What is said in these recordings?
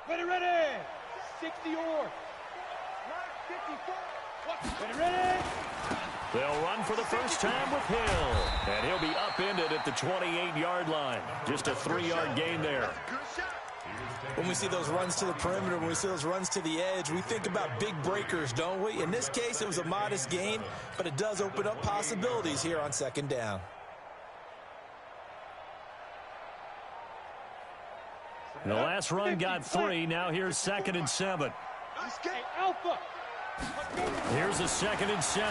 Ready, ready. 60 or. 54. Ready, ready. They'll run for the first time with Hill. And he'll be upended at the 28-yard line. Just a 3-yard gain there. When we see those runs to the perimeter, when we see those runs to the edge, we think about big breakers, don't we? In this case, it was a modest gain, but it does open up possibilities here on second down. The last run got 3. Now here's 2nd and 7. Alpha. Here's a 2nd and 7.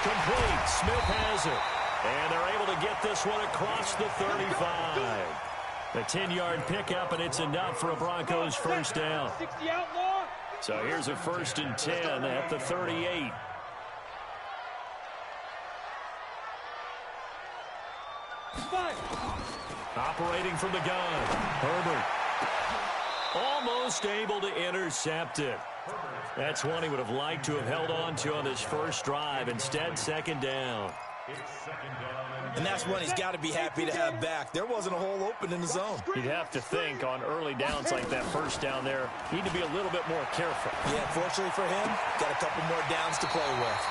Complete. Smith has it. And they're able to get this one across the 35. A 10-yard pickup, and it's enough for a Broncos first down. So here's a 1st and 10 at the 38. Operating from the gun. Herbert. Almost able to intercept it. That's one he would have liked to have held on to on this first drive. Instead, 2nd down. And that's one he's got to be happy to have back. There wasn't a hole open in the zone. You'd have to think on early downs like that first down there, need to be a little bit more careful. Yeah, fortunately for him, got a couple more downs to play with.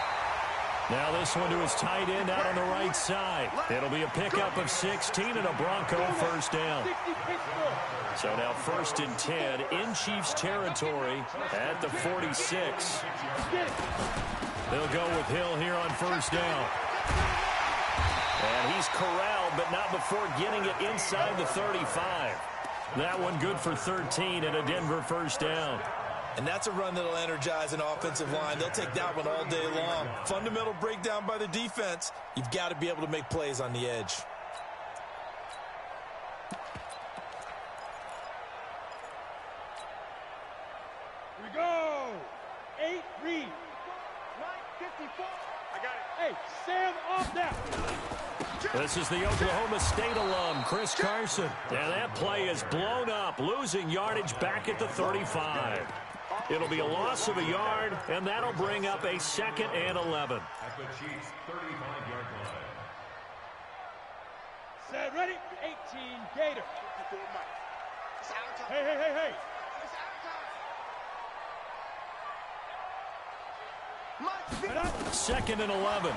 Now this one to his tight end out on the right side. It'll be a pickup of 16 and a Bronco first down. So now 1st and 10 in Chiefs territory at the 46. They'll go with Hill here on first down. And he's corralled, but not before getting it inside the 35. That one good for 13 and a Denver first down. And that's a run that'll energize an offensive line. They'll take that one all day long. Fundamental breakdown by the defense. You've got to be able to make plays on the edge. Here we go. 8 read. 954. I got it. Hey, Sam off that. This is the Oklahoma State alum, Chris Carson. And that play is blown up, losing yardage back at the 35. It'll be a loss of a yard, and that'll bring up a 2nd and 11. At the Chiefs' 35-yard line. Set, ready? 18, Gator. Hey, hey, hey, hey. 2nd and 11.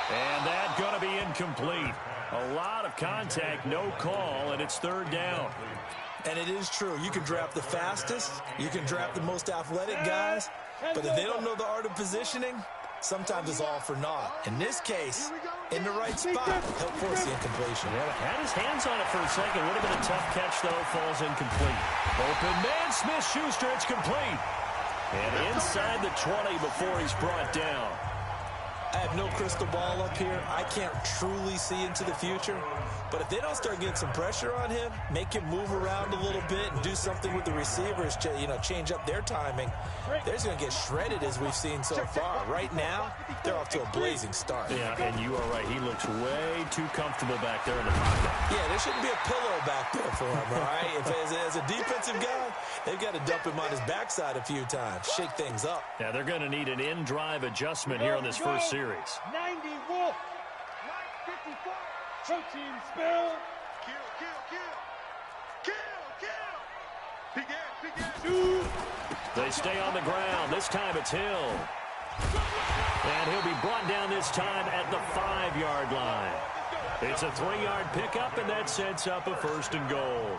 And that's going to be incomplete. A lot of contact, no call, and it's 3rd down. And it is true. You can draft the fastest. You can draft the most athletic guys. But if they don't know the art of positioning, sometimes it's all for naught. In this case, in the right spot, help force the incompletion. Yeah, had his hands on it for a second. Would have been a tough catch, though. Falls incomplete. Open man, Smith-Schuster. It's complete. And inside the 20 before he's brought down. I have no crystal ball up here. I can't truly see into the future. But if they don't start getting some pressure on him, make him move around a little bit and do something with the receivers, change up their timing, they're just going to get shredded as we've seen so far. Right now, they're off to a blazing start. Yeah, and you are right. He looks way too comfortable back there in the pocket. Yeah, there shouldn't be a pillow back there for him, all right? As a defensive guy, they've got to dump him on his backside a few times, shake things up. Yeah, they're going to need an in-drive adjustment here on this first series. 90 Wolf. 954. Protein spill. Kill, kill, kill. Kill, kill. Begin. They stay on the ground. This time it's Hill. And he'll be brought down this time at the 5-yard line. It's a 3-yard pickup, and that sets up a 1st and goal.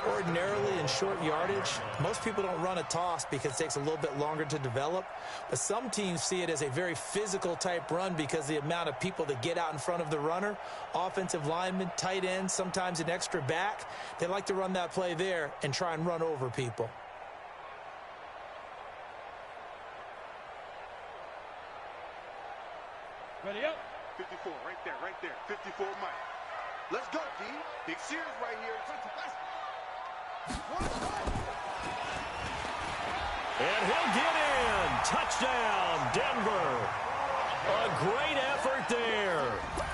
Ordinarily in short yardage, most people don't run a toss because it takes a little bit longer to develop. But some teams see it as a very physical type run because the amount of people that get out in front of the runner, offensive linemen, tight ends, sometimes an extra back, they like to run that play there and try and run over people. Ready up. 54, right there. 54, Mike. Let's go, D. Big series right here. And he'll get in. Touchdown, Denver. A great effort there.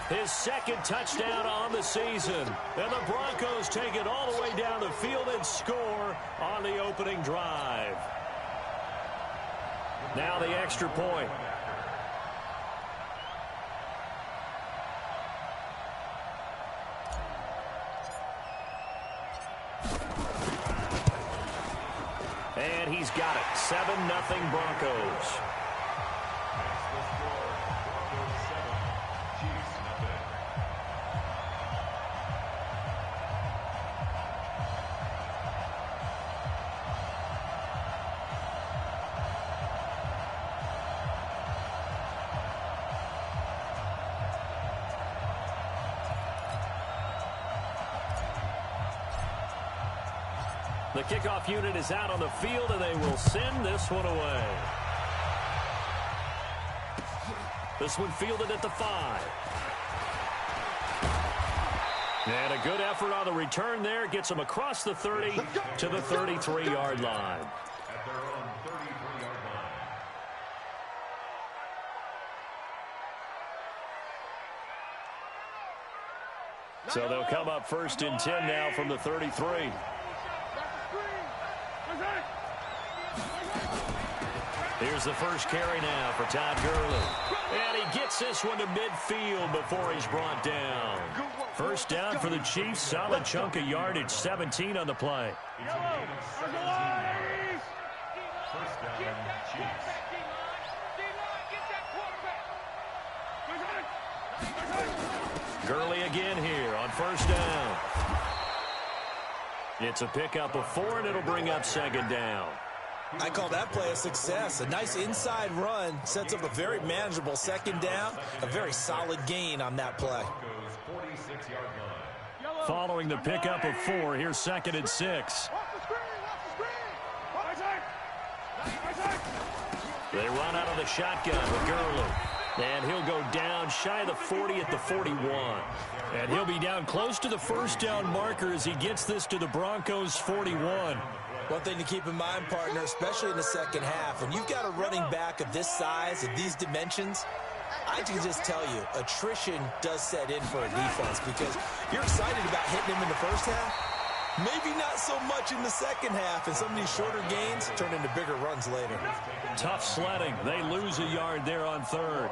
His 2nd touchdown on the season. And the Broncos take it all the way down the field and score on the opening drive. Now the extra point. And he's got it. 7-0 Broncos. The kickoff unit is out on the field, and they will send this one away. This one fielded at the 5. And a good effort on the return there. Gets them across the 30 to the 33-yard line. At their own 33-yard line. So they'll come up 1st and 10 now from the 33. Here's the first carry now for Todd Gurley. And he gets this one to midfield before he's brought down. First down for the Chiefs. Solid chunk of yardage. 17 on the play. First down, Chiefs. Gurley again here on first down. It's a pickup of 4, and it'll bring up 2nd down. I call that play a success. A nice inside run sets up a very manageable 2nd down. A very solid gain on that play. 46-yard line. Following the pickup of 4, here's 2nd and 6. They run out of the shotgun with Gurley. And he'll go down shy of the 40 at the 41. And he'll be down close to the first down marker as he gets this to the Broncos' 41. One thing to keep in mind, partner, especially in the second half, when you've got a running back of this size, of these dimensions, I can just tell you, attrition does set in for a defense because you're excited about hitting him in the first half. Maybe not so much in the second half, and some of these shorter gains turn into bigger runs later. Tough sledding. They lose a yard there on 3rd.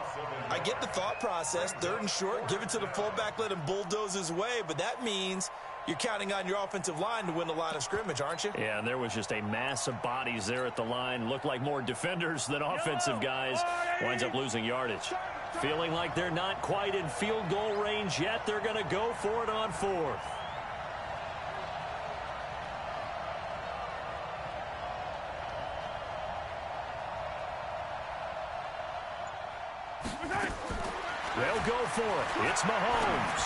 I get the thought process, 3rd and short, give it to the fullback, let him bulldoze his way, but that means you're counting on your offensive line to win the line of scrimmage, aren't you? Yeah, and there was just a mass of bodies there at the line. Looked like more defenders than offensive guys. Winds up losing yardage. Feeling like they're not quite in field goal range yet. They're going to go for it on 4th. They'll go for it. It's Mahomes.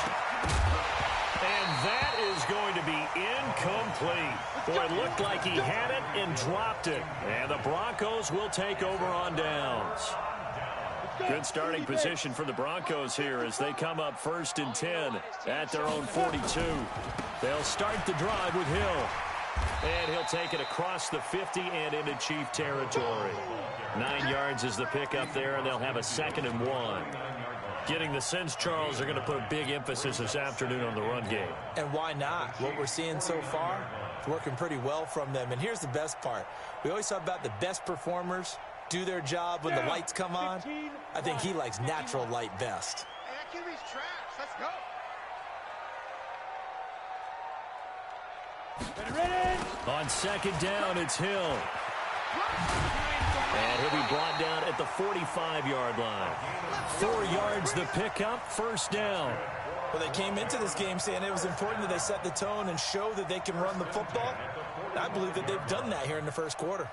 And that is going to be incomplete. Boy, it looked like he had it and dropped it. And the Broncos will take over on downs. Good starting position for the Broncos here as they come up 1st and 10 at their own 42. They'll start the drive with Hill. And he'll take it across the 50 and into Chief territory. 9 yards is the pickup there, and they'll have a 2nd and 1. Getting the sense, Charles, they're going to put a big emphasis this afternoon on the run game. And why not? What we're seeing so far, it's working pretty well from them. And here's the best part. We always talk about the best performers do their job when the lights come on. I think he likes natural light best. Hey, that QB's trash. Let's go. Ready? On 2nd down, it's Hill. And he'll be brought down at the 45-yard line. 4 yards the pickup, 1st down. Well, they came into this game saying it was important that they set the tone and show that they can run the football. And I believe that they've done that here in the first quarter.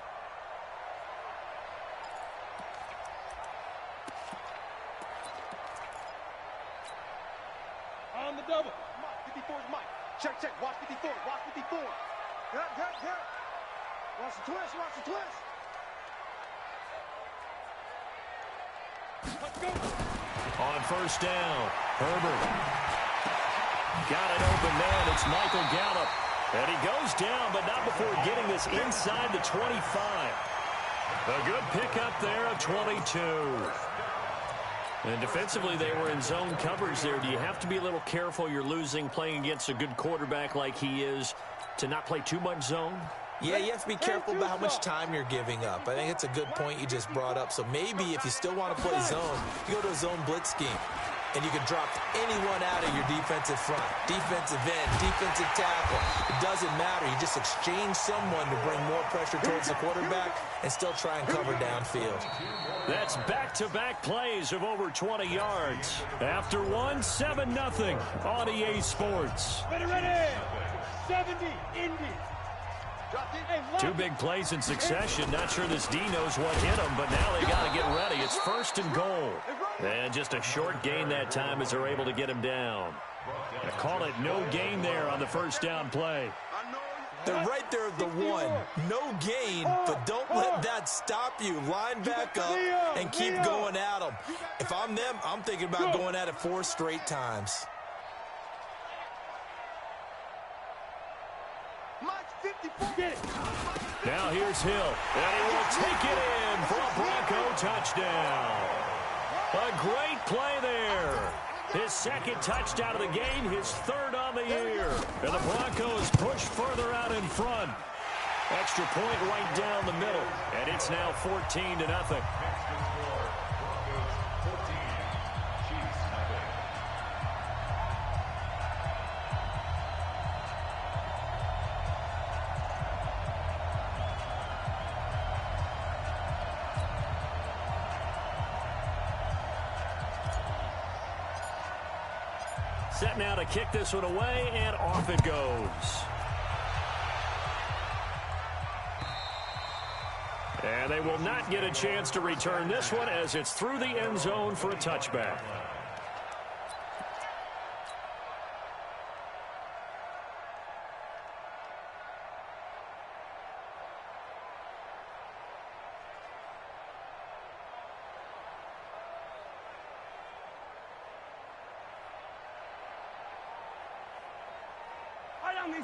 On the double. 54's Mike. Check, check. Watch 54. Watch 54. Good. Watch the twist. Watch the twist. Let's go. On 1st down, Herbert. Got an open man. It's Michael Gallup. And he goes down, but not before getting this inside the 25. A good pickup there of 22. And defensively, they were in zone coverage there. Do you have to be a little careful? You're losing, playing against a good quarterback like he is, to not play too much zone? Yeah, you have to be careful about how much time you're giving up. I think it's a good point you just brought up. So maybe if you still want to play zone, you go to a zone blitz scheme. And you can drop anyone out of your defensive front, defensive end, defensive tackle. It doesn't matter. You just exchange someone to bring more pressure towards the quarterback and still try and cover downfield. That's back-to-back plays of over 20 yards. After one, 7-0 on EA Sports. Ready. 70, Indy. Two big plays in succession. Not sure this D knows what hit him, but now they got to get ready. It's 1st and goal. And just a short gain that time as they're able to get him down. I call it no gain there on the first down play. They're right there at the one. No gain, but don't let that stop you. Line back up and keep going at them. If I'm them, I'm thinking about going at it 4 straight times. Now here's Hill, and he will take it in for a Bronco touchdown. A great play there. His 2nd touchdown of the game, his 3rd on the year. And the Broncos push further out in front. Extra point right down the middle, and it's now 14-0. Set now to kick this one away, and off it goes. And they will not get a chance to return this one as it's through the end zone for a touchback.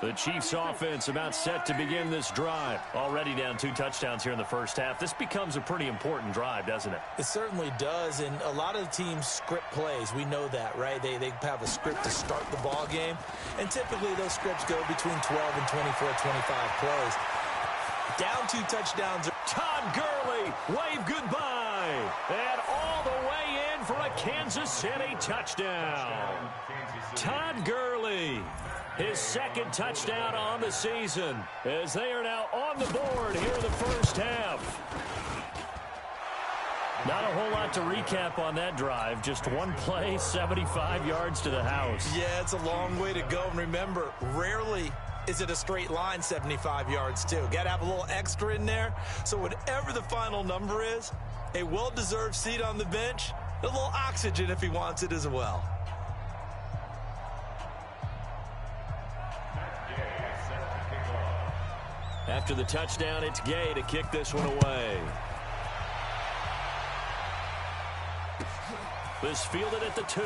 The Chiefs offense about set to begin this drive. Already down 2 touchdowns here in the first half. This becomes a pretty important drive, doesn't it? It certainly does, and a lot of the teams script plays. We know that, right? They have a script to start the ball game, and typically those scripts go between 12 and 24, 25 plays. Down 2 touchdowns. Todd Gurley, wave goodbye. And all the way in for a Kansas City touchdown. Todd Gurley. His 2nd touchdown on the season as they are now on the board here in the first half. Not a whole lot to recap on that drive. Just one play, 75 yards to the house. Yeah, it's a long way to go. And remember, rarely is it a straight line 75 yards too. Got to have a little extra in there. So whatever the final number is, a well-deserved seat on the bench, a little oxygen if he wants it as well. After the touchdown, it's Gay to kick this one away. This fielded at the 2.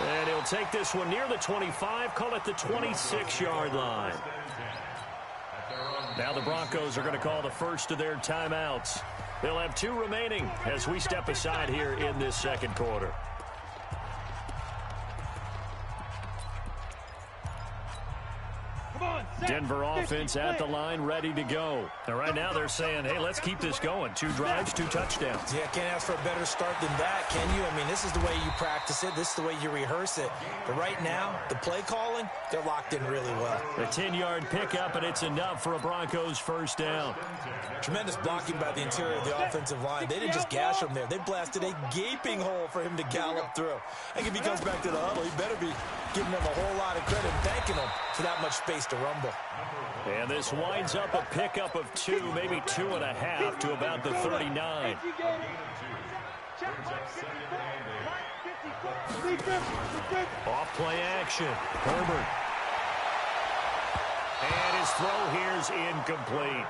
And he'll take this one near the 25, call it the 26-yard line. Now the Broncos are going to call the first of their timeouts. They'll have 2 remaining as we step aside here in this 2nd quarter. Denver offense at the line, ready to go. And right now they're saying, hey, let's keep this going. 2 drives, 2 touchdowns. Yeah, can't ask for a better start than that, can you? I mean, this is the way you practice it. This is the way you rehearse it. But right now, the play calling, they're locked in really well. A 10-yard pickup, and it's enough for a Broncos first down. Tremendous blocking by the interior of the offensive line. They didn't just gash him there. They blasted a gaping hole for him to gallop through. I think if he comes back to the huddle, he better be giving them a whole lot of credit and thanking them for that much space to rumble. And this winds up a pickup of 2, maybe 2.5 to about the 39. Off play action. Herbert. And his throw here's incomplete.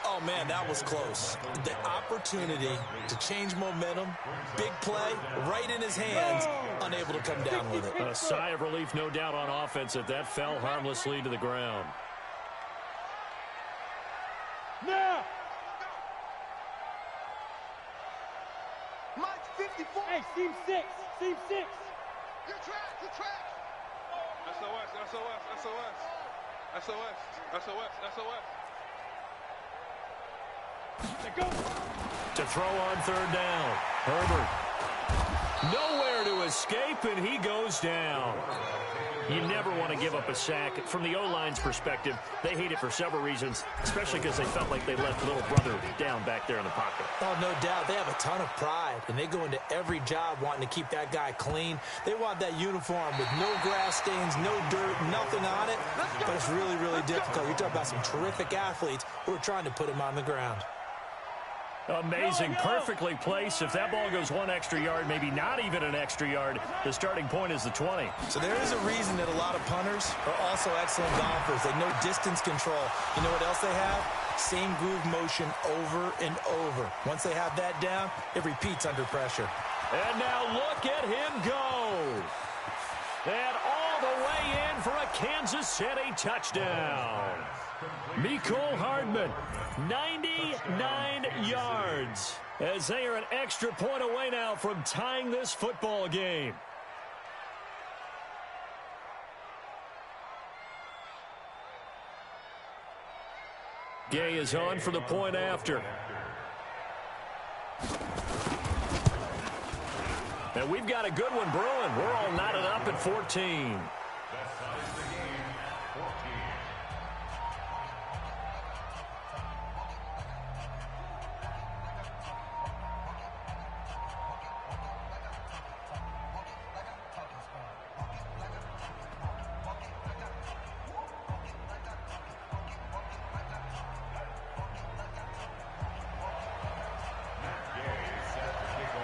Oh, man, that was close. The opportunity to change momentum, big play, right in his hands, unable to come down with it. A sigh of relief, no doubt, on offense if that fell harmlessly to the ground. Now! Mike 54. Hey, team 6. Team 6. Your track, your track. SOS, SOS, SOS. SOS, SOS, SOS. Let go. To throw on 3rd down. Herbert. Nowhere to escape, and he goes down. You never want to give up a sack. From the O-line's perspective, they hate it for several reasons, especially because they felt like they left little brother down back there in the pocket. Oh, no doubt. They have a ton of pride, and they go into every job wanting to keep that guy clean. They want that uniform with no grass stains, no dirt, nothing on it. But it's really, really difficult. You're talking about some terrific athletes who are trying to put him on the ground. Amazing, perfectly placed. If that ball goes one extra yard, maybe not even an extra yard, the starting point is the 20. So there is a reason that a lot of punters are also excellent golfers. They know distance control. You know what else they have? Same groove motion over and over. Once they have that down, it repeats under pressure. And now look at him go. And all the way in for a Kansas City touchdown. Mecole Hardman, 99 yards, as they are an extra point away now from tying this football game. Gay is on for the point after. And we've got a good one brewing. We're all knotted up at 14.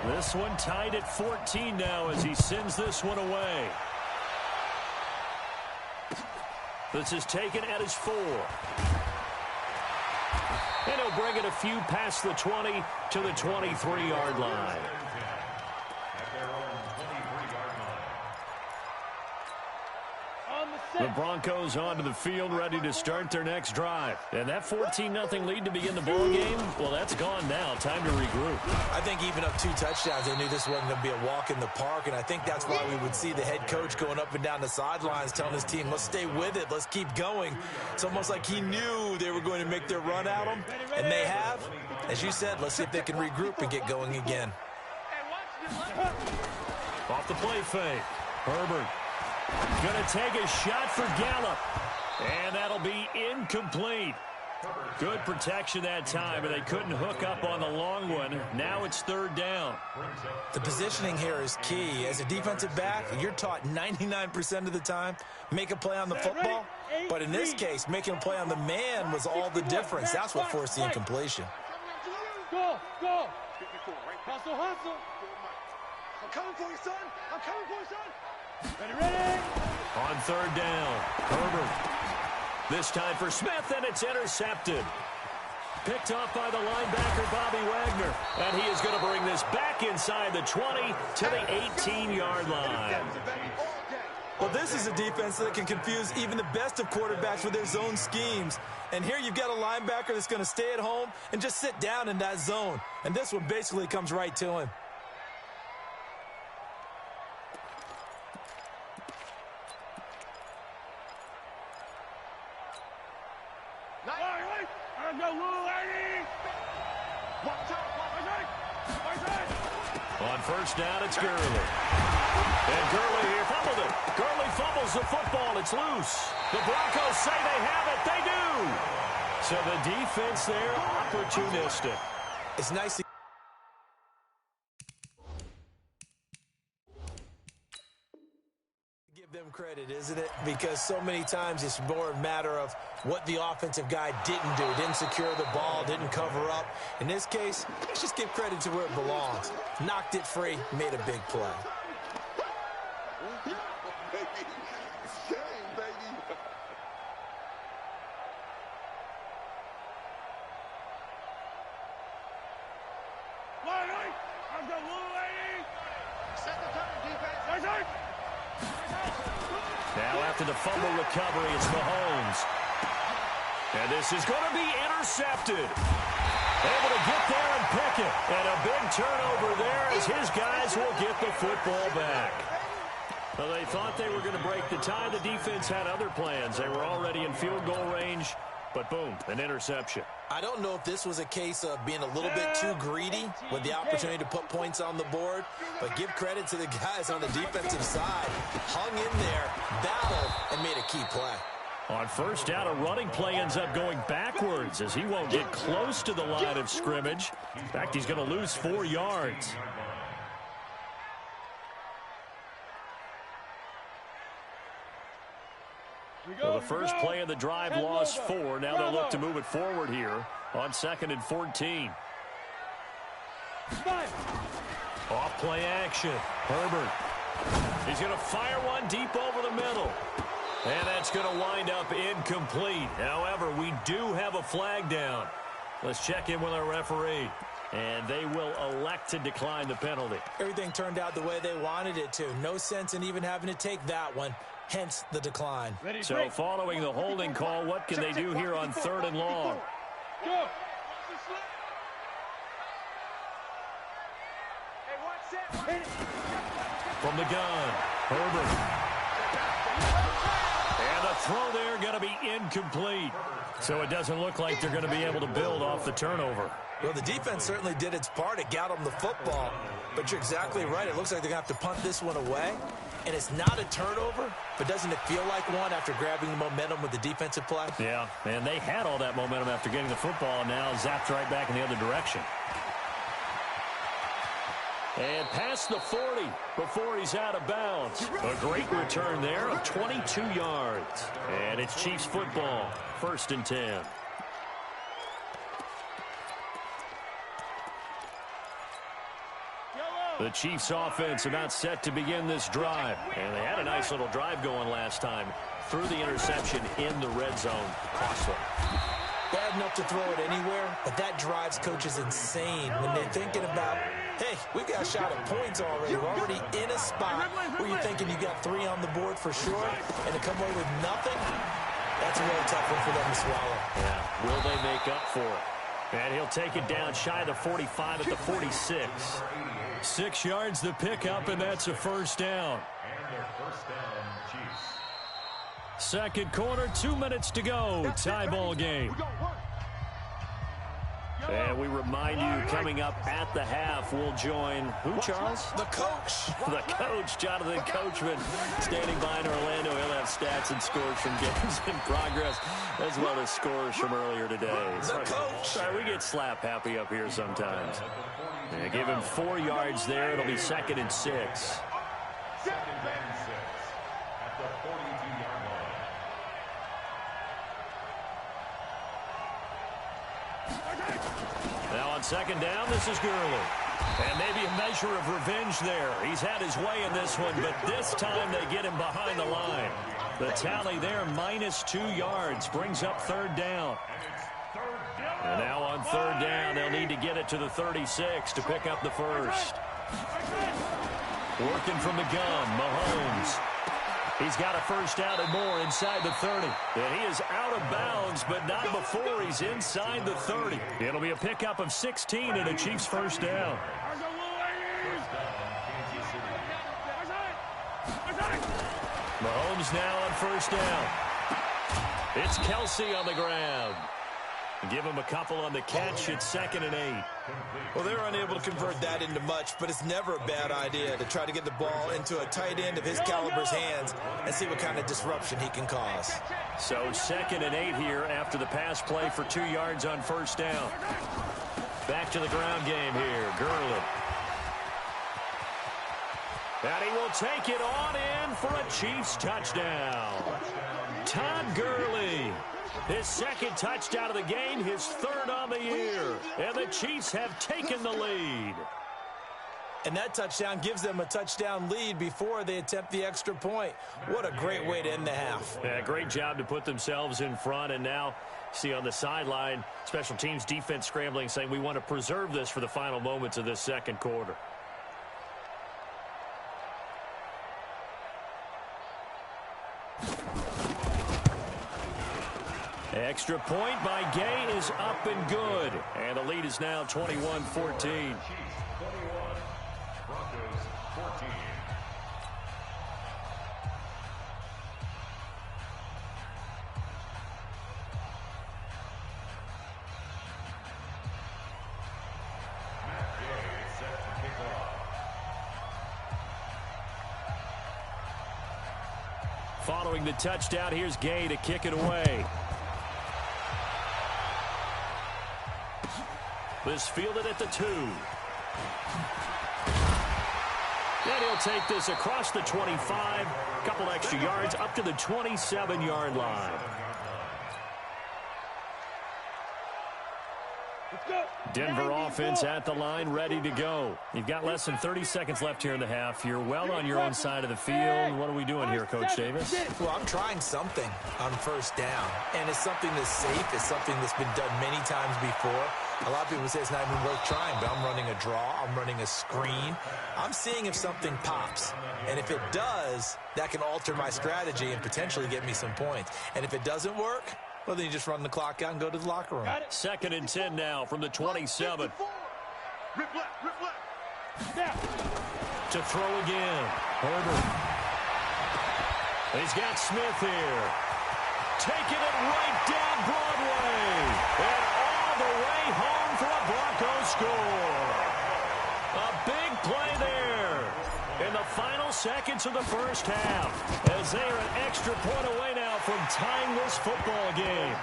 This one tied at 14 now as he sends this one away. This is taken at his 4. And he'll bring it a few past the 20 to the 23-yard line. The Broncos onto the field, ready to start their next drive. And that 14-0 lead to begin the ball game, well, that's gone now. Time to regroup. I think even up 2 touchdowns, they knew this wasn't going to be a walk in the park, and I think that's why we would see the head coach going up and down the sidelines telling his team, let's stay with it, let's keep going. It's almost like he knew they were going to make their run at him, and they have. As you said, let's see if they can regroup and get going again. Off the play fake. Herbert going to take a shot for Gallup. And that'll be incomplete. Good protection that time, but they couldn't hook up on the long one. Now it's 3rd down. The positioning here is key. As a defensive back, you're taught 99% of the time, make a play on the football. But in this case, making a play on the man was all the difference. That's what forced the incompletion. Go, go. Hustle, hustle. I'm coming for you, son. I'm coming for you, son. Ready, ready. On 3rd down, Herbert. This time for Smith, and it's intercepted. Picked off by the linebacker, Bobby Wagner. And he is going to bring this back inside the 20 to the 18-yard line. Well, this is a defense that can confuse even the best of quarterbacks with their zone schemes. And here you've got a linebacker that's going to stay at home and just sit down in that zone. And this one basically comes right to him. On 1st down, it's Gurley. And Gurley here fumbled it. Gurley fumbles the football. It's loose. The Broncos say they have it. They do. So the defense there, opportunistic. It's nice to give them credit, isn't it? Because so many times it's more a matter of what the offensive guy didn't do. Didn't secure the ball, didn't cover up. In this case, let's just give credit to where it belongs. Knocked it free, made a big play. Now after the fumble recovery, it's Mahomes. And this is going to be intercepted. Able to get there and pick it. And a big turnover there as his guys will get the football back. Well, they thought they were going to break the tie. The defense had other plans. They were already in field goal range. But boom, an interception. I don't know if this was a case of being a little bit too greedy with the opportunity to put points on the board, but give credit to the guys on the defensive side. Hung in there, battled, and made a key play. On first down, a running play ends up going backwards as he won't get close to the line of scrimmage. In fact, he's going to lose 4 yards. Well, the first play of the drive lost 4. Now they'll look to move it forward here on 2nd and 14. Off play action. Herbert. He's going to fire one deep over the middle. And that's going to wind up incomplete. However, we do have a flag down. Let's check in with our referee. And they will elect to decline the penalty. Everything turned out the way they wanted it to. No sense in even having to take that one. Hence the decline. So following the holding call, what can they do here on 3rd and long? Go. From the gun, Herbert. And the throw there going to be incomplete. So it doesn't look like they're going to be able to build off the turnover. Well, the defense certainly did its part. It got them the football. But you're exactly right. It looks like they're going to have to punt this one away. And it's not a turnover, but doesn't it feel like one after grabbing the momentum with the defensive play? Yeah, and they had all that momentum after getting the football, and now zapped right back in the other direction. And past the 40 before he's out of bounds. A great return there of 22 yards. And it's Chiefs football, 1st and 10. The Chiefs offense about set to begin this drive. And they had a nice little drive going last time. Threw the interception in the red zone. Costly. Bad enough to throw it anywhere, but that drives coaches insane when they're thinking about, hey, we've got a shot at points already. We're already in a spot where you're thinking you got 3 on the board for sure, and to come away with nothing, that's a really tough one for them to swallow. Yeah, will they make up for it? And he'll take it down shy of the 45 at the 46. 6 yards the pickup, and that's a first down. And their first down, Chiefs. Second quarter, 2 minutes to go. Tie ball game. And we remind you, coming up at the half, we'll join who, Charles? The coach. The coach, Jonathan Coachman, standing by in Orlando. He'll have stats and scores from games in progress, as well as scores from earlier today. The coach. Sorry, we get slap happy up here sometimes. Yeah, give him 4 yards there. It'll be 2nd and 6. 2nd and 6 at the 42-yard line. Now on 2nd down, this is Gurley. And maybe a measure of revenge there. He's had his way in this one, but this time they get him behind the line. The tally there, -2 yards, brings up 3rd down. And now on 3rd down, they'll need to get it to the 36 to pick up the first. Working from the gun, Mahomes. He's got a first down and more inside the 30. And he is out of bounds, but not before he's inside the 30. It'll be a pickup of 16 and a Chiefs first down. Mahomes now on first down. It's Kelsey on the ground. Give him a couple on the catch. It's 2nd and 8. Well, they're unable to convert that into much, but it's never a bad idea to try to get the ball into a tight end of his caliber's hands and see what kind of disruption he can cause. So 2nd and 8 here after the pass play for 2 yards on first down. Back to the ground game here. Gurley. And he will take it on in for a Chiefs touchdown. Todd Gurley. His 2nd touchdown of the game, his 3rd on the year. And the Chiefs have taken the lead. And that touchdown gives them a touchdown lead before they attempt the extra point. What a great way to end the half. Yeah, great job to put themselves in front. And now, see on the sideline, special teams defense scrambling, saying we want to preserve this for the final moments of this 2nd quarter. Extra point by Gay is up and good. And the lead is now 21-14. Chiefs 21, Broncos 14. Following the touchdown, here's Gay to kick it away. This fielded at the 2. And he'll take this across the 25. A couple extra yards up to the 27-yard line. Denver offense at the line, ready to go. You've got less than 30 seconds left here in the half. You're well on your own side of the field. What are we doing here, Coach Davis? Well, I'm trying something on first down, and it's something that's safe. It's something that's been done many times before. A lot of people say it's not even worth trying, but I'm running a draw. I'm running a screen. I'm seeing if something pops, and if it does, that can alter my strategy and potentially get me some points. And if it doesn't work, well, then you just run the clock out and go to the locker room. 2nd and 10 now from the 27. Rip left. To throw again. Herbert. He's got Smith here. Taking it right down Broadway. And all the way home for a Broncos score. A big play there in the final seconds of the first half, as they are an extra point away now from tying this football game.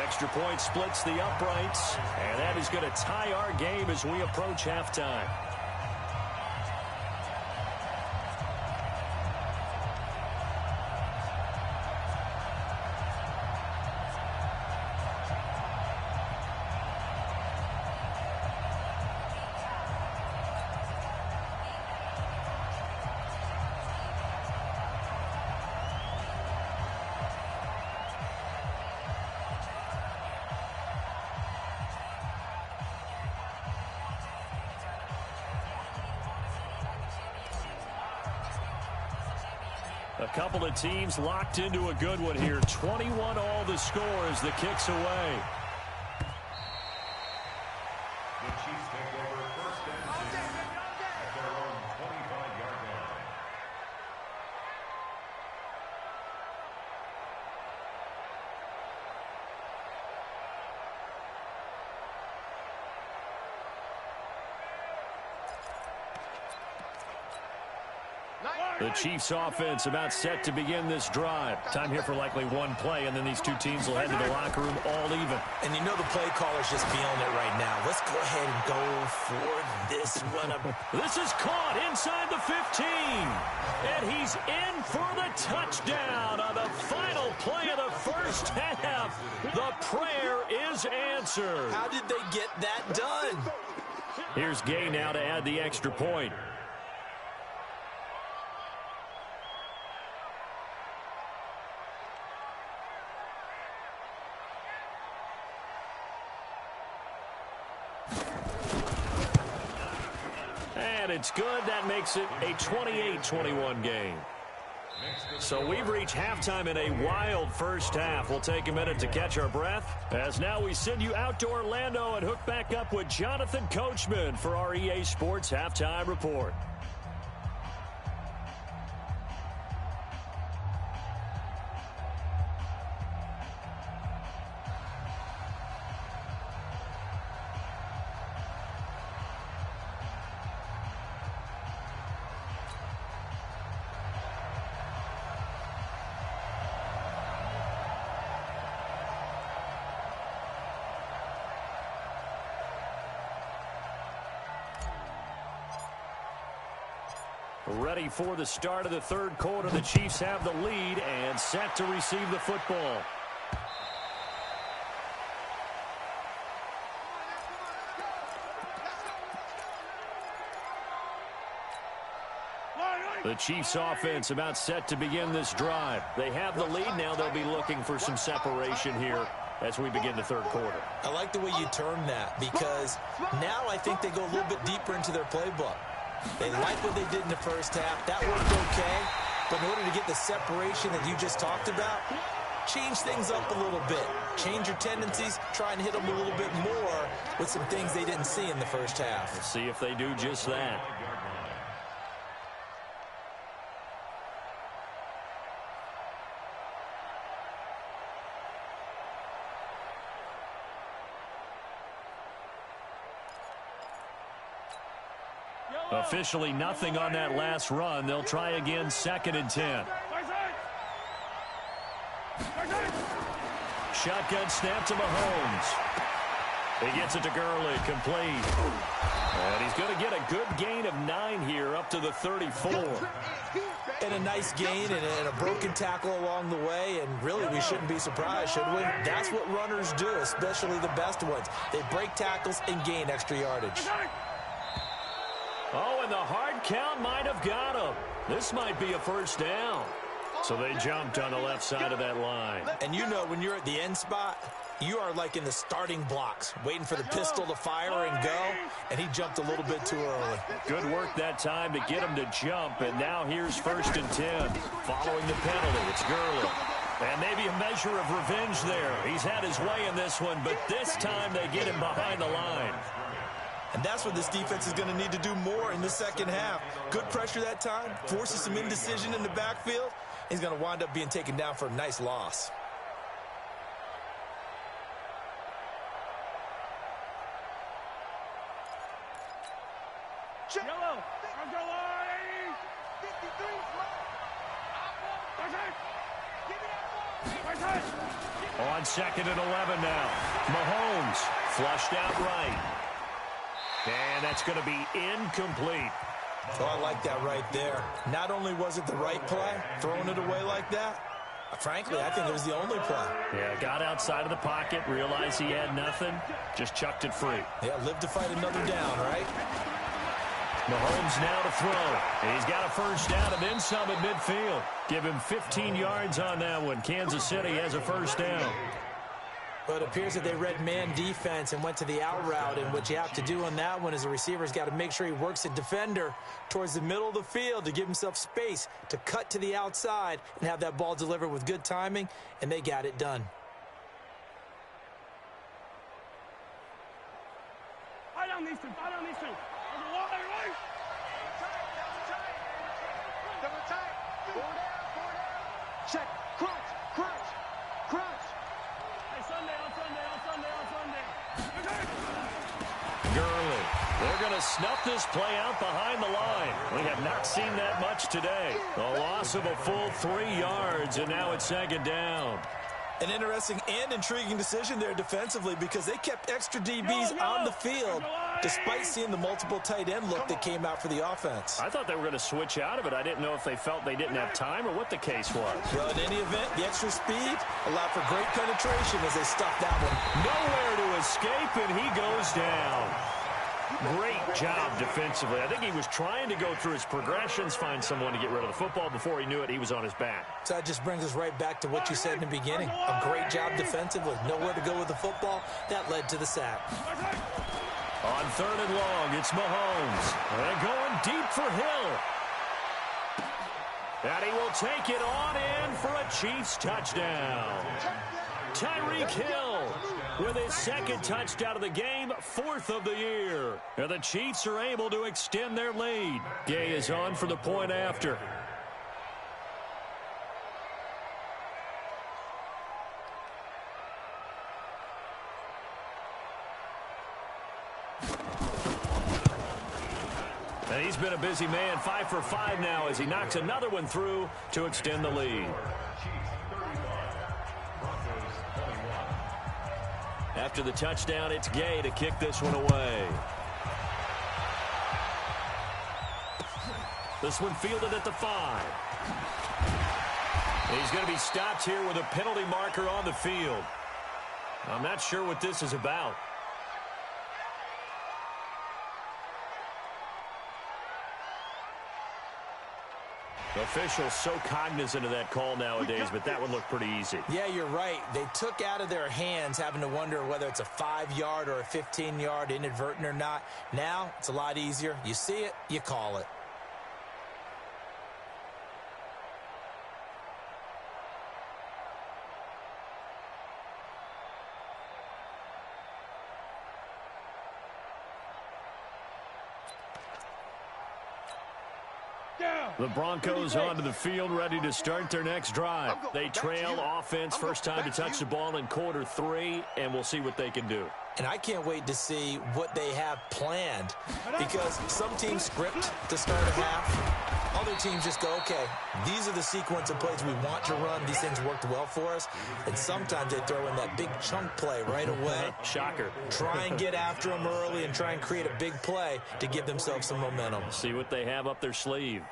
Extra point splits the uprights, and that is going to tie our game as we approach halftime. A couple of teams locked into a good one here. 21 all the score as the kick's away. The Chiefs take over 1st and 10 at their own 25-yard line. The Chiefs offense about set to begin this drive. Time here for likely one play, and then these two teams will head to the locker room all even. And you know the play caller's just feeling it right now. Let's go ahead and go for this one. This is caught inside the 15. And he's in for the touchdown on the final play of the first half. The prayer is answered. How did they get that done? Here's Gay now to add the extra point. And it's good. That makes it a 28-21 game. So we've reached halftime in a wild first half. We'll take a minute to catch our breath, as now we send you out to Orlando and hook back up with Jonathan Coachman for our EA Sports Halftime Report. Ready for the start of the third quarter. The Chiefs have the lead and set to receive the football. The Chiefs offense about set to begin this drive. They have the lead. Now they'll be looking for some separation here as we begin the third quarter. I like the way you term that, because now I think they go a little bit deeper into their playbook. They like what they did in the first half. That worked okay. But in order to get the separation that you just talked about, change things up a little bit. Change your tendencies. Try and hit them a little bit more with some things they didn't see in the first half. Let's see if they do just that. Officially nothing on that last run. They'll try again 2nd and 10. Shotgun snap to Mahomes. He gets it to Gurley, complete. And he's going to get a good gain of 9 here up to the 34. And a nice gain and a broken tackle along the way, and really we shouldn't be surprised, should we? That's what runners do, especially the best ones. They break tackles and gain extra yardage. Oh, and the hard count might have got him. This might be a first down. So they jumped on the left side of that line. And you know when you're at the end spot, you are like in the starting blocks, waiting for the pistol to fire and go, and he jumped a little bit too early. Good work that time to get him to jump, and now here's 1st and 10. Following the penalty, it's Gurley. And maybe a measure of revenge there. He's had his way in this one, but this time they get him behind the line. And that's what this defense is going to need to do more in the second half. Good pressure that time, forces some indecision in the backfield. He's going to wind up being taken down for a nice loss. Yellow. Underline. 53. On 2nd and 11 now. Mahomes flushed out right. And that's going to be incomplete. Oh, I like that right there. Not only was it the right play, throwing it away like that, frankly, I think it was the only play. Yeah, got outside of the pocket, realized he had nothing, just chucked it free. Yeah, live to fight another down, right? Mahomes now to throw. He's got a first down and then some at midfield. Give him 15 yards on that one. Kansas City has a first down. But it appears that they read man defense and went to the out route, and what you have to do on that one is the receiver's got to make sure he works a defender towards the middle of the field to give himself space to cut to the outside and have that ball delivered with good timing, and they got it done. I down these two. Check. Crunch. Gurley. They're going to snuff this play out behind the line. We have not seen that much today. A loss of a full 3 yards, and now it's 2nd down. An interesting and intriguing decision there defensively because they kept extra DBs on the field despite seeing the multiple tight end look that came out for the offense. I thought they were going to switch out of it. I didn't know if they felt they didn't have time or what the case was. Well, in any event, the extra speed allowed for great penetration as they stuffed that one. Nowhere to escape, and he goes down. Great job defensively. I think he was trying to go through his progressions, find someone to get rid of the football. Before he knew it, he was on his back. So that just brings us right back to what you said in the beginning. A great job defensively. Nowhere to go with the football. That led to the sack. On 3rd and long, it's Mahomes. And going deep for Hill. And he will take it on in for a Chiefs touchdown. Tyreek Hill with his 2nd touchdown of the game, 4th of the year. And the Chiefs are able to extend their lead. Gay is on for the point after. And he's been a busy man, 5 for 5 now as he knocks another one through to extend the lead. After the touchdown, it's Gay to kick this one away. This one fielded at the 5. He's going to be stopped here with a penalty marker on the field. I'm not sure what this is about. Officials so cognizant of that call nowadays, but that would look pretty easy. Yeah, you're right. They took out of their hands having to wonder whether it's a 5-yard or a 15-yard inadvertent or not. Now, it's a lot easier. You see it, you call it. The Broncos onto the field, ready to start their next drive. They trail offense, first time to touch the ball in quarter 3, and we'll see what they can do. And I can't wait to see what they have planned because some teams script to start a half. Other teams just go, okay, these are the sequence of plays we want to run. These things worked well for us. And sometimes they throw in that big chunk play right away. Shocker. Try and get after them early and try and create a big play to give themselves some momentum. See what they have up their sleeve.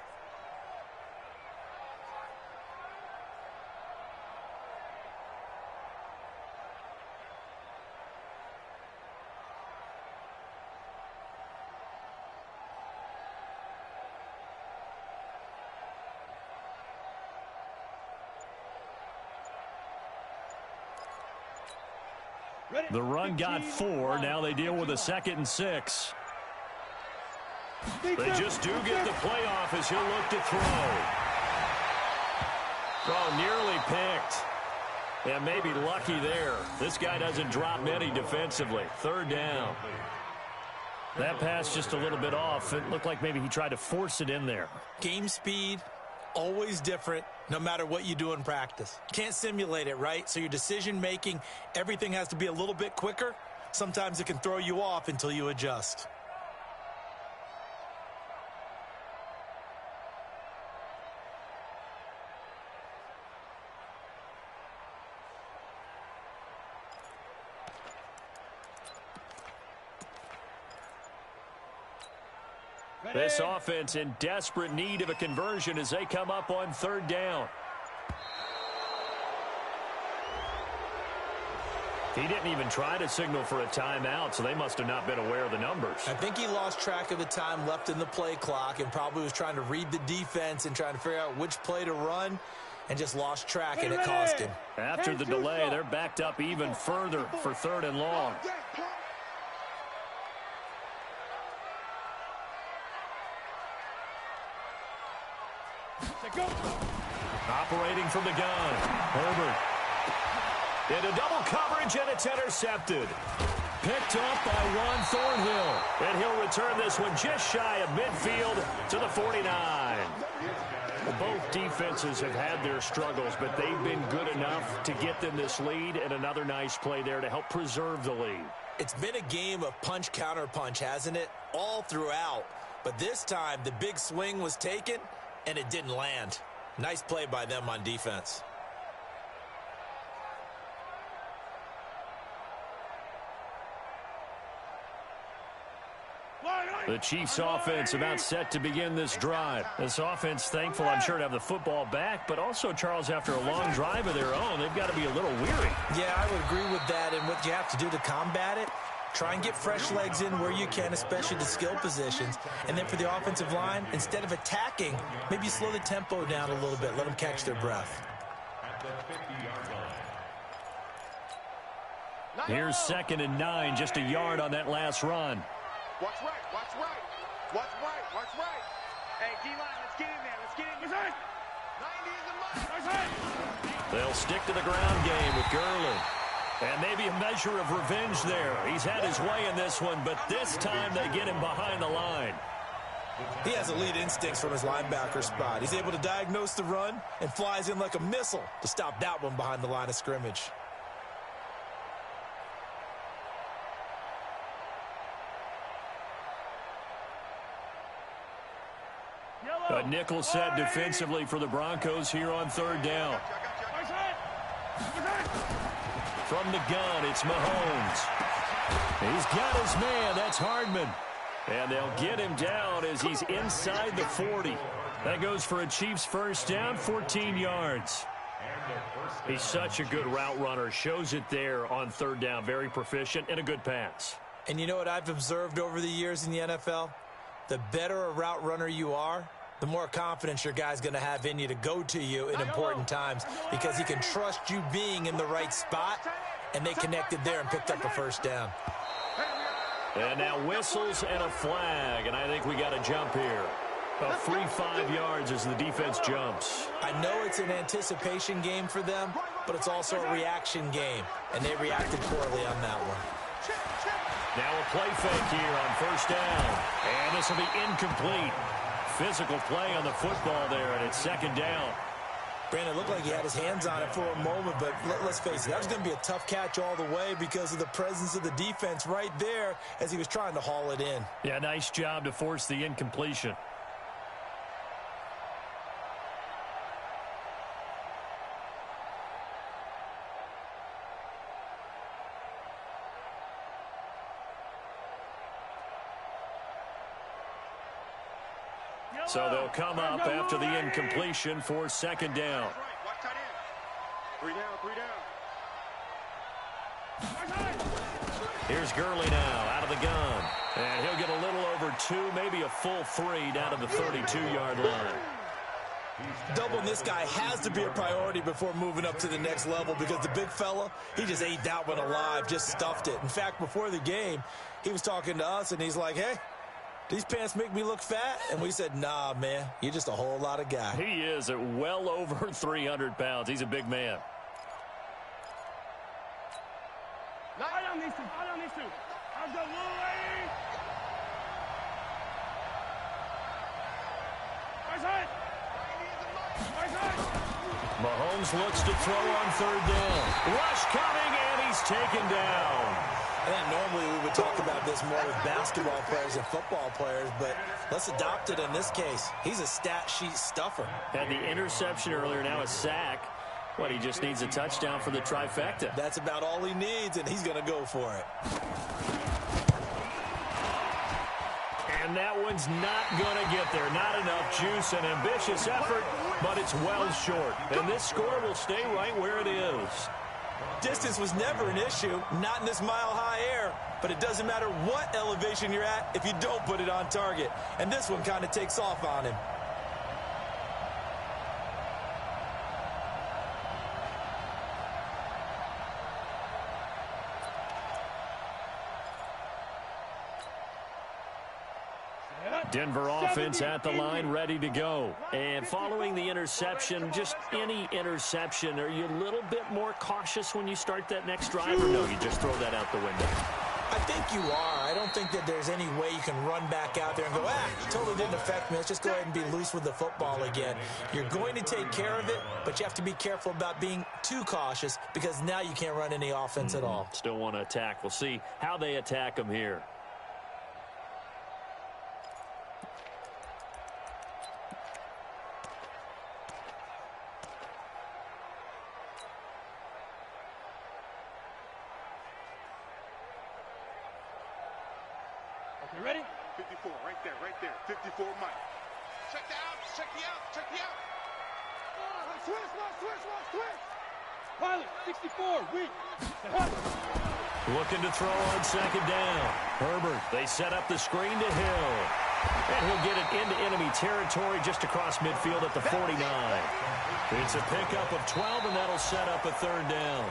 The run got 4. Now they deal with a 2nd and 6. They just do get the playoff as he'll look to throw. Oh, nearly picked. Yeah, maybe lucky there. This guy doesn't drop many defensively. 3rd down. That pass just a little bit off. It looked like maybe he tried to force it in there. Game speed, always different, no matter what you do in practice. Can't simulate it, right? So your decision-making, everything has to be a little bit quicker. Sometimes it can throw you off until you adjust. This offense in desperate need of a conversion as they come up on 3rd down. He didn't even try to signal for a timeout, so they must have not been aware of the numbers. I think he lost track of the time left in the play clock and probably was trying to read the defense and trying to figure out which play to run and just lost track, and it cost him. After the delay, they're backed up even further for 3rd and long. Operating from the gun, Herbert. Into double coverage, and it's intercepted. Picked up by Juan Thornhill. And he'll return this one just shy of midfield to the 49. Both defenses have had their struggles, but they've been good enough to get them this lead, and another nice play there to help preserve the lead. It's been a game of punch-counter-punch, hasn't it? All throughout. But this time, the big swing was taken, and it didn't land. Nice play by them on defense. The Chiefs offense about set to begin this drive. This offense thankful, I'm sure, to have the football back, but also, Charles, after a long drive of their own, they've got to be a little weary. Yeah, I would agree with that, and what you have to do to combat it, try and get fresh legs in where you can, especially the skill positions. And then for the offensive line, instead of attacking, maybe slow the tempo down a little bit. Let them catch their breath. Here's 2nd and 9, just a yard on that last run. Watch right, watch right. Watch right, watch right. Hey, D-line, let's get in there. Let's get in there. 90 is the mark. They'll stick to the ground game with Gurley. And maybe a measure of revenge there. He's had his way in this one, but this time they get him behind the line. He has elite instincts from his linebacker spot. He's able to diagnose the run and flies in like a missile to stop that one behind the line of scrimmage. A nickel set defensively for the Broncos here on 3rd down. From the gun, it's Mahomes. He's got his man. That's Hardman. And they'll get him down as he's inside the 40. That goes for a Chiefs 1st down, 14 yards. He's such a good route runner. Shows it there on 3rd down. Very proficient and a good pass. And you know what I've observed over the years in the NFL? The better a route runner you are, the more confidence your guy's going to have in you to go to you in important times because he can trust you being in the right spot, and they connected there and picked up a 1st down. And now whistles and a flag, and I think we got a jump here. A free 5 yards as the defense jumps. I know it's an anticipation game for them, but it's also a reaction game, and they reacted poorly on that one. Now a play fake here on 1st down, and this will be incomplete. Physical play on the football there, and it's 2nd down. Brandon, it looked like he had his hands on it for a moment, but let's face it, that was going to be a tough catch all the way because of the presence of the defense right there as he was trying to haul it in. Yeah, nice job to force the incompletion. So they'll come up after the incompletion for second down. Watch tight end. 3 down, 3 down. Here's Gurley now out of the gun. And he'll get a little over 2, maybe a full 3 down to the 32-yard line. Doubling this guy has to be a priority before moving up to the next level because the big fella, he just ate that one alive, just stuffed it. In fact, before the game, he was talking to us, and he's like, hey, these pants make me look fat? And we said, nah, man, you're just a whole lot of guy. He is at well over 300 pounds. He's a big man. I don't need to. I'll go, little lady. Mahomes looks to throw on third down. Rush coming, and he's taken down. I think normally we would talk about this more with basketball players and football players, but let's adopt it in this case. He's a stat sheet stuffer. Had the interception earlier, now a sack. What, he just needs a touchdown for the trifecta. That's about all he needs, and he's going to go for it. And that one's not going to get there. Not enough juice, an ambitious effort, but it's well short. And this score will stay right where it is. Distance was never an issue, not in this mile-high air, but it doesn't matter what elevation you're at if you don't put it on target. And this one kind of takes off on him. Denver offense at the line, ready to go. And following the interception, just any interception, are you a little bit more cautious when you start that next drive, or no, you just throw that out the window? I think you are. I don't think that there's any way you can run back out there and go, totally didn't affect me. Let's just go ahead and be loose with the football again. You're going to take care of it, but you have to be careful about being too cautious because now you can't run any offense at all. Still want to attack. We'll see how they attack them here. You ready? 54, right there. 54, Mike. Check the out. Switch. Pilot, 64, weak. Looking to throw on second down. Herbert, they set up the screen to Hill. And he'll get it into enemy territory just across midfield at the 49. It's a pickup of 12, and that'll set up a third down.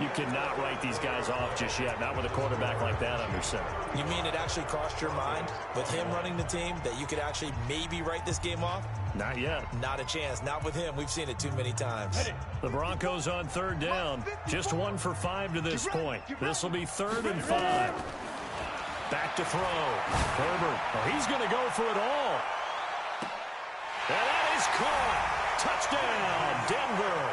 You cannot write these guys off just yet, not with a quarterback like that under center. You mean it actually crossed your mind with him running the team that you could actually maybe write this game off? Not yet. Not a chance. Not with him. We've seen it too many times. The Broncos on third down. Just 1 for 5 to this point. This will be 3rd and 5. Back to throw. Herbert. Oh, he's going to go for it all. And that is caught. Touchdown, Denver.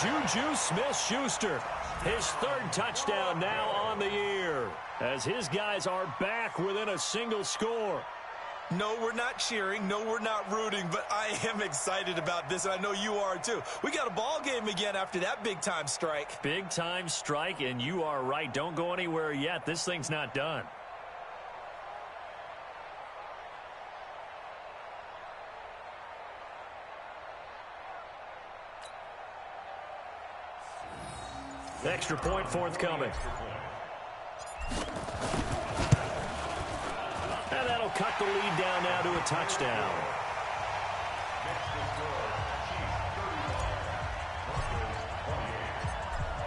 Juju Smith-Schuster, his 3rd touchdown now on the year, as his guys are back within a single score. No, we're not cheering. No, we're not rooting, but I am excited about this, and I know you are too. We got a ball game again after that big-time strike. Big-time strike, and you are right. Don't go anywhere yet. This thing's not done. Extra point forthcoming. And that'll cut the lead down now to a touchdown.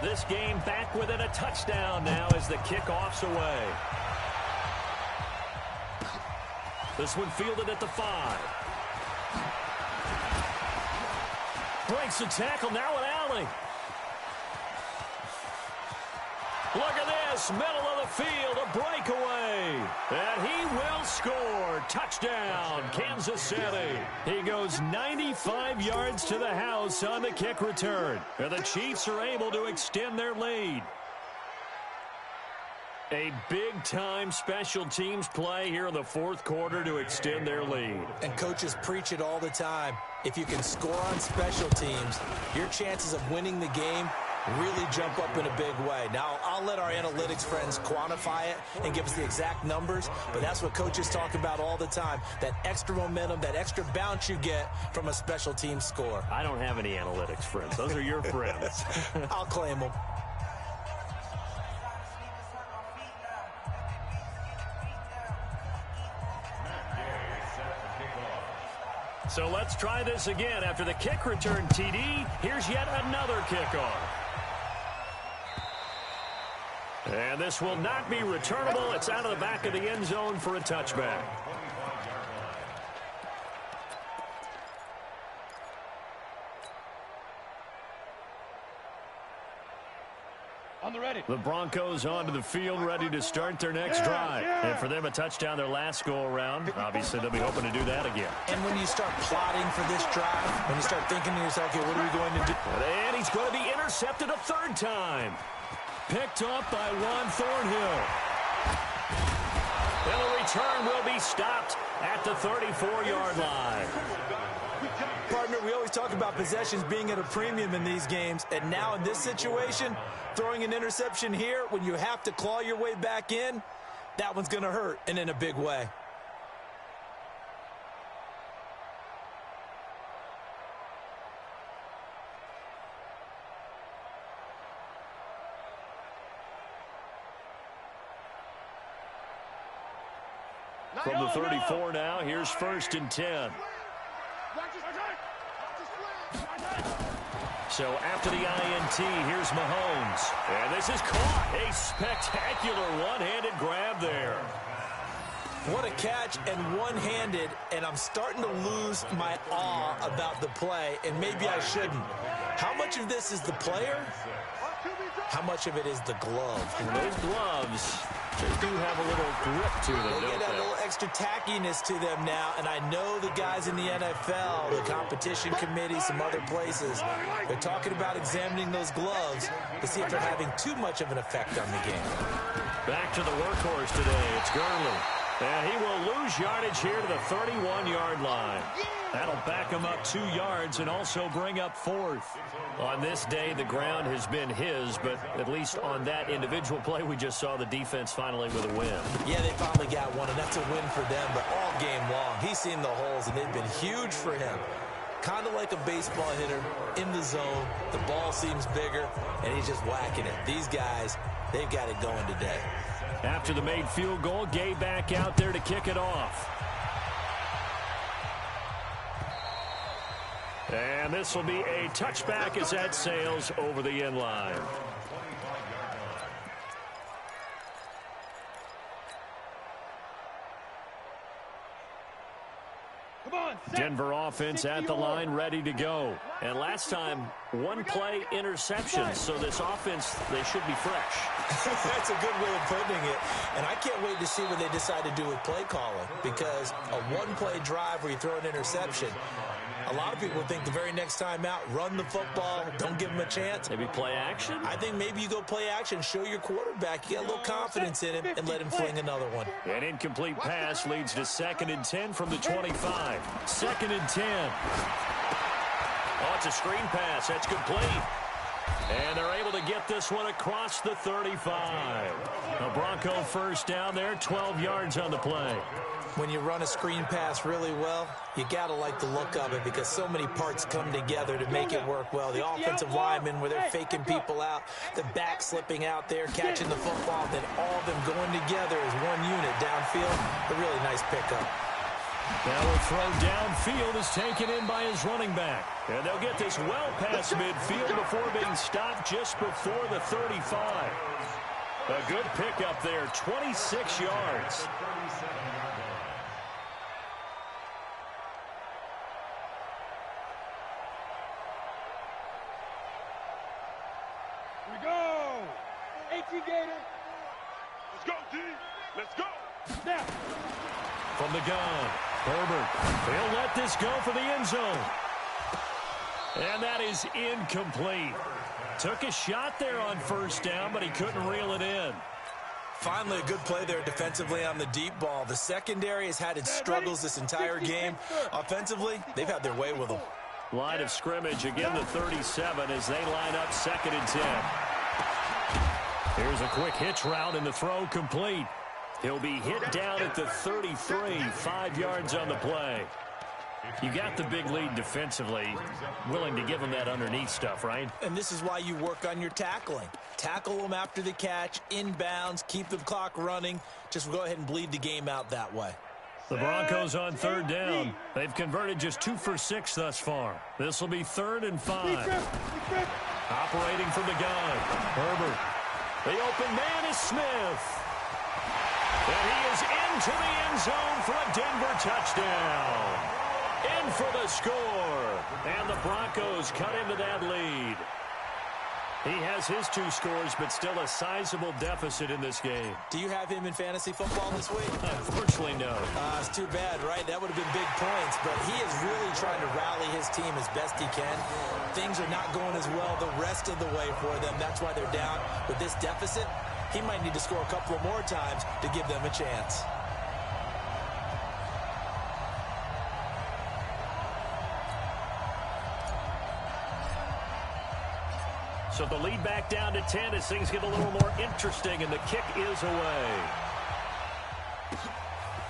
This game back within a touchdown now as the kickoff's away. This one fielded at the 5. Breaks the tackle, now an alley. Look at this, middle of the field, a breakaway. And he will score. Touchdown, Kansas City. He goes 95 yards to the house on the kick return. And the Chiefs are able to extend their lead. A big-time special teams play here in the 4th quarter to extend their lead. And coaches preach it all the time. If you can score on special teams, your chances of winning the game really jump up in a big way. Now, I'll let our analytics friends quantify it and give us the exact numbers, but that's what coaches talk about all the time, that extra momentum, that extra bounce you get from a special team score. I don't have any analytics friends. Those are your friends. I'll claim them. So let's try this again. After the kick return TD, here's yet another kickoff. And this will not be returnable. It's out of the back of the end zone for a touchback. On the ready. The Broncos onto the field, ready to start their next drive. And for them, a touchdown their last go-around. Obviously, they'll be hoping to do that again. And when you start plotting for this drive, when you start thinking to yourself, okay, what are we going to do? And he's going to be intercepted a third time. Picked up by Juan Thornhill. And the return will be stopped at the 34-yard line. Partner, we always talk about possessions being at a premium in these games, and now in this situation, throwing an interception here when you have to claw your way back in, that one's going to hurt, and in a big way. From the 34 now, here's 1st and 10. So after the INT, here's Mahomes. And this is caught. A spectacular one-handed grab there. What a catch and one-handed, and I'm starting to lose my awe about the play, and maybe I shouldn't. How much of this is the player? How much of it is the glove? And those gloves, they do have a little grip to them, They don't get a they? little extra tackiness to them now, and I know the guys in the NFL, the competition committee, some other places, they're talking about examining those gloves to see if they're having too much of an effect on the game. Back to the workhorse today. It's Gurley. And he will lose yardage here to the 31-yard line. That'll back him up 2 yards and also bring up 4th. On this day, the ground has been his, but at least on that individual play, we just saw the defense finally with a win. Yeah, they finally got one, and that's a win for them, but all game long, he's seen the holes, and they've been huge for him. Kind of like a baseball hitter in the zone. The ball seems bigger, and he's just whacking it. These guys, they've got it going today. After the made field goal, Gay back out there to kick it off. And this will be a touchback as that sails over the end line. Denver offense at the line, ready to go. And last time, one play interception. So this offense, they should be fresh. That's a good way of putting it. And I can't wait to see what they decide to do with play calling, because a one-play drive where you throw an interception, a lot of people think the very next time out, run the football, don't give him a chance. Maybe play action? I think maybe you go play action, show your quarterback, get a little confidence in him, and let him fling another one. An incomplete pass leads to 2nd and 10 from the 25. 2nd and 10. Oh, it's a screen pass. That's complete. And they're able to get this one across the 35. A Bronco first down there, 12 yards on the play. When you run a screen pass really well, you got to like the look of it, because so many parts come together to make it work well. The offensive linemen, where they're faking people out, the back slipping out there, catching the football, then all of them going together as one unit downfield. A really nice pickup. Now a throw downfield is taken in by his running back. And they'll get this well past midfield before being stopped just before the 35. A good pickup there, 26 yards. We go! 18 Gator. Let's go, D. Let's go. Snap. From the gun, Herbert. He'll let this go for the end zone. And that is incomplete. Took a shot there on first down, but he couldn't reel it in. Finally, a good play there defensively on the deep ball. The secondary has had its struggles this entire game. Offensively, they've had their way with them. Line of scrimmage, again the 37 as they line up 2nd and 10. Here's a quick hitch route and the throw complete. He'll be hit down at the 33, 5 yards on the play. You got the big lead defensively, willing to give them that underneath stuff, right? And this is why you work on your tackling. Tackle them after the catch, inbounds, keep the clock running. Just go ahead and bleed the game out that way. The Broncos on 3rd down. They've converted just 2 for 6 thus far. This will be 3rd and 5. Operating from the gun. Herbert. The open man is Smith. And he is into the end zone for a Denver touchdown. In for the score. And the Broncos cut into that lead. He has his 2 scores, but still a sizable deficit in this game. Do you have him in fantasy football this week? Unfortunately, no. It's too bad, right? That would have been big points, but he is really trying to rally his team as best he can. Things are not going as well the rest of the way for them. That's why they're down. With this deficit, he might need to score a couple of more times to give them a chance. So the lead back down to 10 as things get a little more interesting, and the kick is away.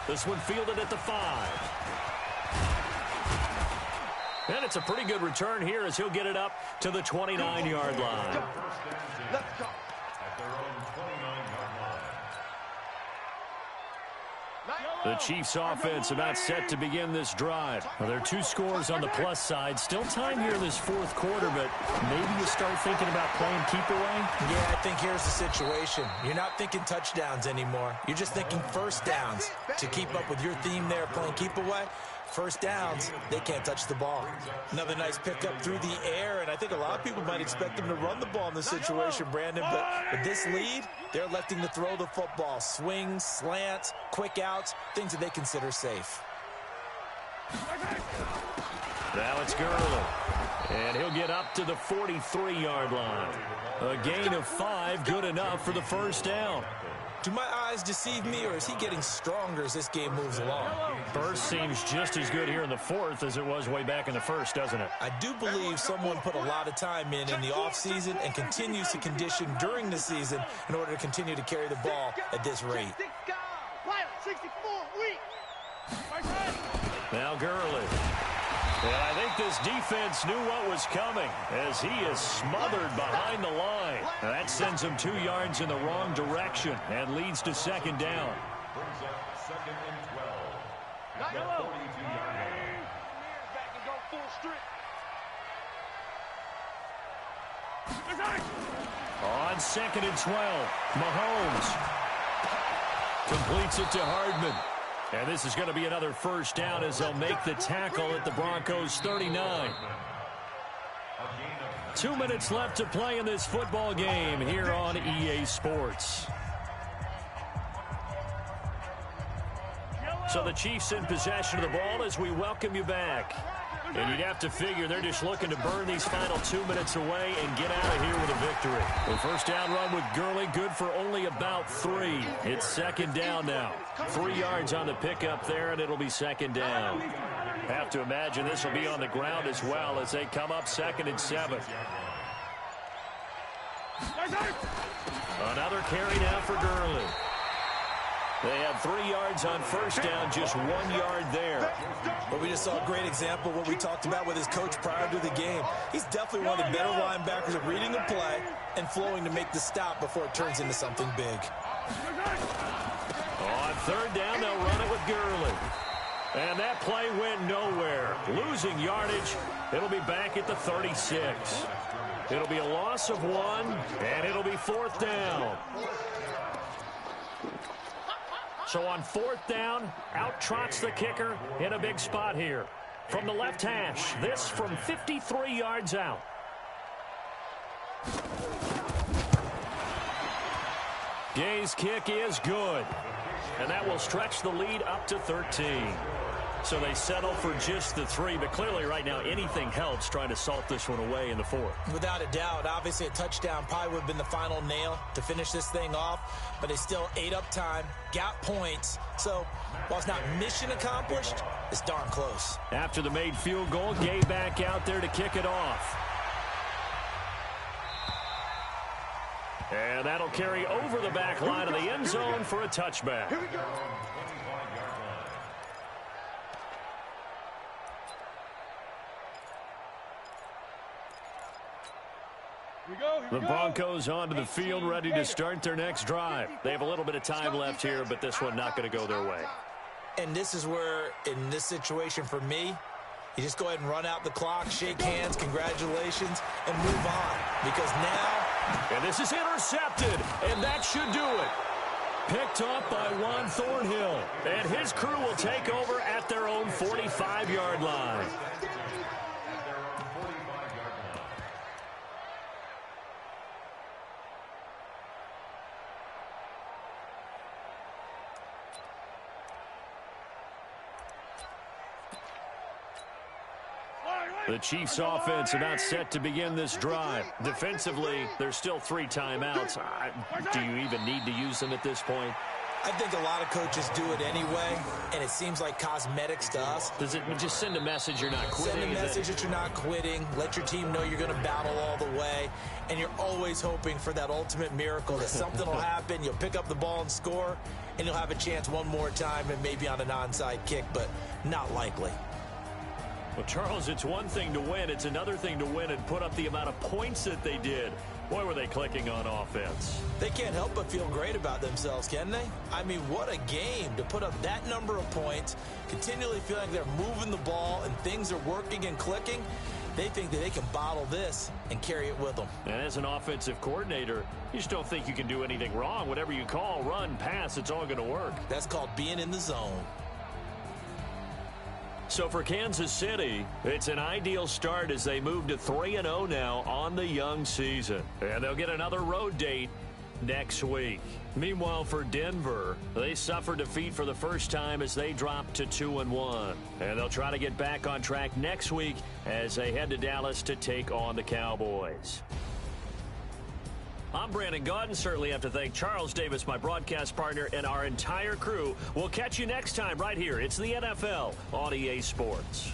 This one fielded at the 5. And it's a pretty good return here as he'll get it up to the 29-yard line. Let's go. At their own 29-yard line. The Chiefs offense about set to begin this drive. Well, there are 2 scores on the plus side. Still time here in this 4th quarter, but maybe you start thinking about playing keep away? Yeah, I think here's the situation. You're not thinking touchdowns anymore. You're just thinking first downs. To keep up with your theme there, playing keep away, first downs, they can't touch the ball. Another nice pickup through the air, and I think a lot of people might expect them to run the ball in this situation, Brandon, but with this lead, they're electing to throw the football. Swings, slants, quick outs, things that they consider safe. Now it's Gurley, and he'll get up to the 43-yard line. A gain of 5, good enough for the first down. Do my eyes deceive me, or is he getting stronger as this game moves along? Burst seems just as good here in the 4th as it was way back in the 1st, doesn't it? I do believe someone put a lot of time in the offseason and continues to condition during the season in order to continue to carry the ball at this rate. Now Gurley. And I think this defense knew what was coming as he is smothered behind the line. Now that sends him 2 yards in the wrong direction and leads to 2nd down. Brings up 2nd and 12. At the 42-yard line. Back and go full strip. On 2nd and 12, Mahomes completes it to Hardman. And this is going to be another first down as they'll make the tackle at the Broncos' 39. 2 minutes left to play in this football game here on EA Sports. So the Chiefs in possession of the ball as we welcome you back. And you'd have to figure they're just looking to burn these final 2 minutes away and get out of here with a victory. The first down run with Gurley, good for only about 3. It's 2nd down now. 3 yards on the pickup there, and it'll be 2nd down. Have to imagine this will be on the ground as well as they come up 2nd and 7. Another carry now for Gurley. They had 3 yards on first down, just 1 yard there. But we just saw a great example of what we talked about with his coach prior to the game. He's definitely one of the better linebackers at reading the play and flowing to make the stop before it turns into something big. On 3rd down, they'll run it with Gurley. And that play went nowhere. Losing yardage. It'll be back at the 36. It'll be a loss of 1, and it'll be 4th down. So on 4th down, out trots the kicker in a big spot here. From the left hash, this from 53 yards out. Gay's kick is good. And that will stretch the lead up to 13. So they settle for just the 3, but clearly right now anything helps trying to salt this one away in the 4th. Without a doubt, obviously a touchdown probably would have been the final nail to finish this thing off, but they still ate up time, got points. So while it's not mission accomplished, it's darn close. After the made field goal, Gay back out there to kick it off. And that'll carry over the back line of the end zone for a touchback. Here we go. The Broncos onto the field, ready to start their next drive. They have a little bit of time left here, but this one not going to go their way. And this is where, in this situation for me, you just go ahead and run out the clock, shake hands, congratulations, and move on. Because now... And this is intercepted, and that should do it. Picked up by Juan Thornhill, and his crew will take over at their own 45-yard line. The Chiefs' offense are not set to begin this drive. Defensively, there's still 3 timeouts. Do you even need to use them at this point? I think a lot of coaches do it anyway, and it seems like cosmetics to us. Does it just send a message you're not quitting? Send a message that you're not quitting. Let your team know you're going to battle all the way, and you're always hoping for that ultimate miracle that something will happen, you'll pick up the ball and score, and you'll have a chance one more time and maybe on an onside kick, but not likely. Well, Charles, it's one thing to win. It's another thing to win and put up the amount of points that they did. Boy, were they clicking on offense. They can't help but feel great about themselves, can they? I mean, what a game to put up that number of points, continually feeling like they're moving the ball and things are working and clicking. They think that they can bottle this and carry it with them. And as an offensive coordinator, you just don't think you can do anything wrong. Whatever you call, run, pass, it's all going to work. That's called being in the zone. So for Kansas City, it's an ideal start as they move to 3-0 now on the young season. And they'll get another road date next week. Meanwhile, for Denver, they suffered defeat for the first time as they dropped to 2-1. And they'll try to get back on track next week as they head to Dallas to take on the Cowboys. I'm Brandon Gaudin. Certainly have to thank Charles Davis, my broadcast partner, and our entire crew. We'll catch you next time right here. It's the NFL on EA Sports.